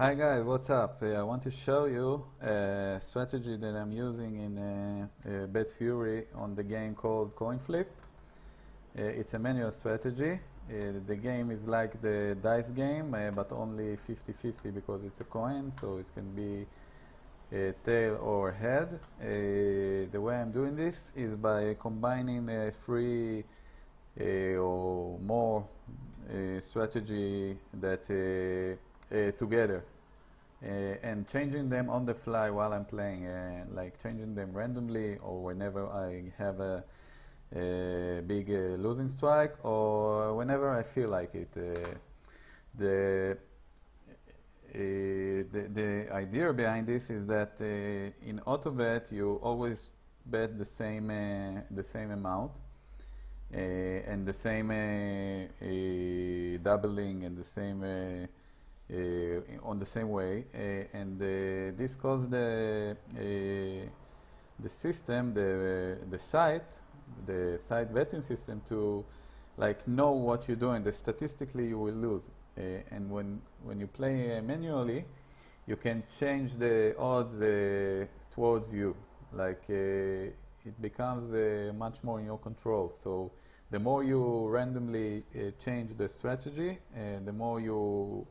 Hi guys, what's up? I want to show you a strategy that I'm using in Betfury on the game called coinflip. It's a manual strategy. The game is like the dice game, but only 50-50 because it's a coin, so it can be tail or head. The way I'm doing this is by combining three or more strategy that together and changing them on the fly while I'm playing, like changing them randomly or whenever I have a big losing strike or whenever I feel like it. The the idea behind this is that in auto bet you always bet the same amount and the same doubling and the same on the same way, and this caused the system, the site betting system to like know what you're doing. That statistically you will lose, and when you play manually, you can change the odds towards you. Like it becomes much more in your control. So the more you randomly change the strategy, the more you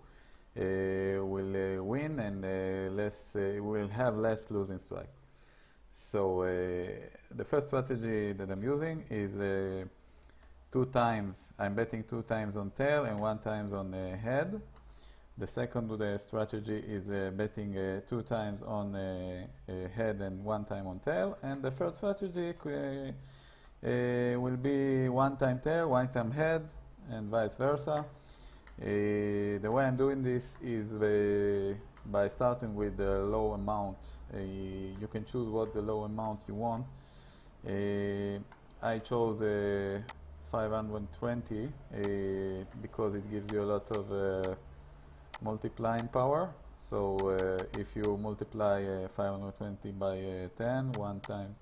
will win and will have less losing strike. So the first strategy that I'm using is I'm betting 2 times on tail and 1 time on head. The second strategy is betting 2 times on head and 1 time on tail. And the third strategy will be 1 time tail, 1 time head, and vice versa. The way I'm doing this is by starting with the low amount. You can choose what the low amount you want. I chose 520 because it gives you a lot of multiplying power. So if you multiply 520 by 10, 1 time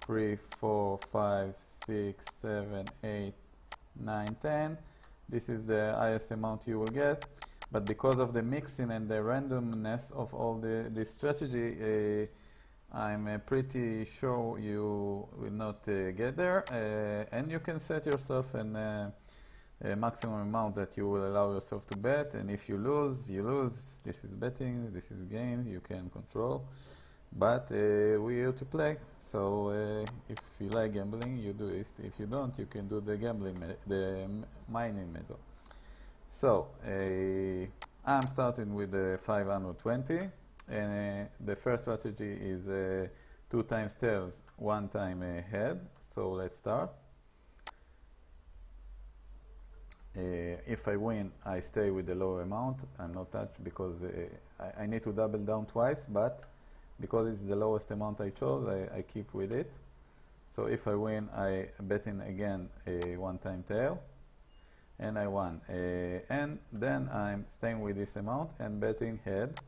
3, 4, 5, 6, 7, 8, 9, 10. This is the highest amount you will get, but because of the mixing and the randomness of all this strategy, I'm pretty sure you will not get there, and you can set yourself a maximum amount that you will allow yourself to bet, and if you lose, you lose. This is betting, this is game, you can control, but we're here to play. So if you like gambling, you do it. If you don't, you can do the mining method. So I'm starting with the 520, and the first strategy is 2 times tails, 1 time head. So let's start. If I win, I stay with the lower amount. I'm not touched because I need to double down twice, but because it's the lowest amount I chose, I keep with it. So if I win, I bet in again a 1 time tail, and I won. And then I'm staying with this amount and betting head,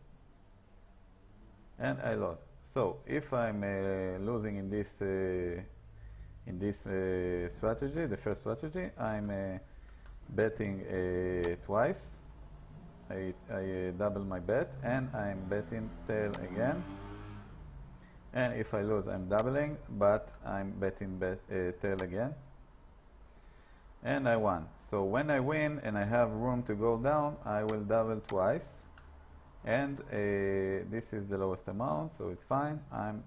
and I lost. So if I'm losing in this strategy, the first strategy, I'm betting twice. I double my bet, and I'm betting tail again. And if I lose, I'm doubling, but I'm betting tail again. And I won. So when I win and I have room to go down, I will double twice. And this is the lowest amount, so it's fine. I'm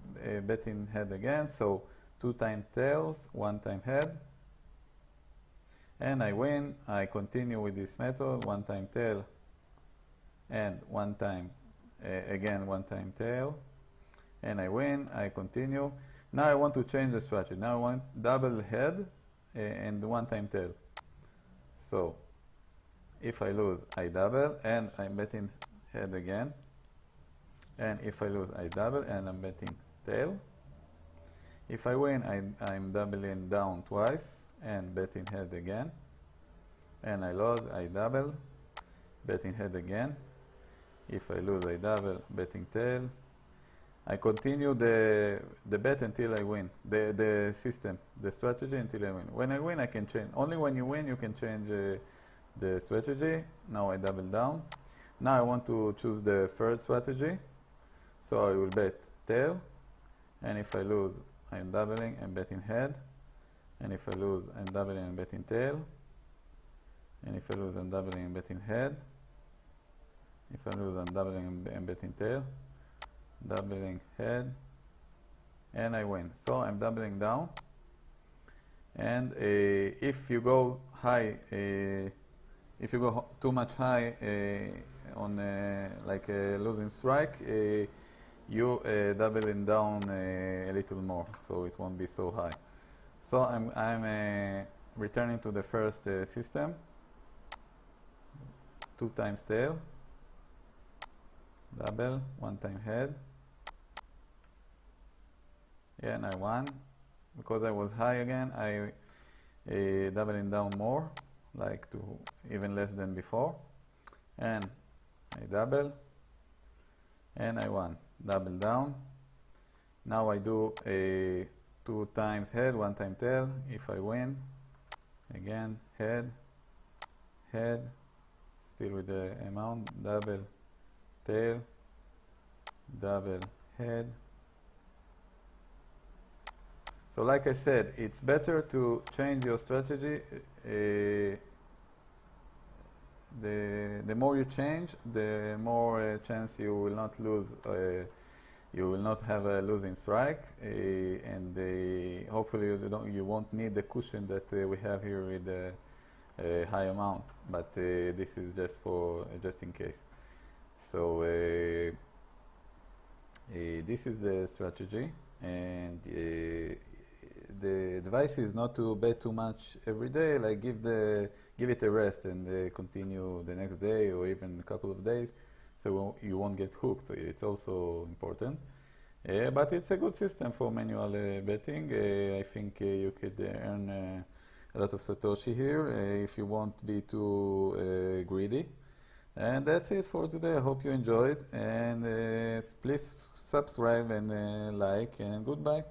betting head again, so 2 times tails, 1 time head. And I win. I continue with this method, 1 time tail and 1 time, again 1 time tail. And I win, I continue. Now I want to change the strategy. Now I want double head and 1 time tail. So if I lose, I double and I'm betting head again. And if I lose, I double and I'm betting tail. If I win, I'm doubling down twice and betting head again. And I lose, I double, betting head again. If I lose, I double, betting tail. I continue the bet until I win, the system, the strategy until I win. When I win, I can change. Only when you win, you can change the strategy. Now I double down. Now I want to choose the third strategy, so I will bet tail, and if I lose, I'm doubling and betting head, and if I lose, I'm doubling and betting tail, and if I lose, I'm doubling and betting head, if I lose, I'm doubling and betting tail, doubling head, and I win. So I'm doubling down, and if you go high, if you go too much high on like a losing strike, you doubling down a little more, so it won't be so high. So I'm returning to the first system. 2 times tail, double, 1 time head. Yeah, and I won. Because I was high again, I doubling down more, like to even less than before. And I double, and I won. Double down. Now I do a 2 times head, 1 time tail. If I win, again, head, head, still with the amount, double, tail, double, head. So like I said, it's better to change your strategy. The more you change, the more chance you will not lose. You will not have a losing strike, and hopefully you won't need the cushion that we have here with a high amount. But this is just for just in case. So this is the strategy, and the advice is not to bet too much every day. Like give it a rest and continue the next day or even a couple of days, so you won't get hooked. It's also important. But it's a good system for manual betting. I think you could earn a lot of Satoshi here if you won't be too greedy. And that's it for today. I hope you enjoyed, and please subscribe and like, and goodbye.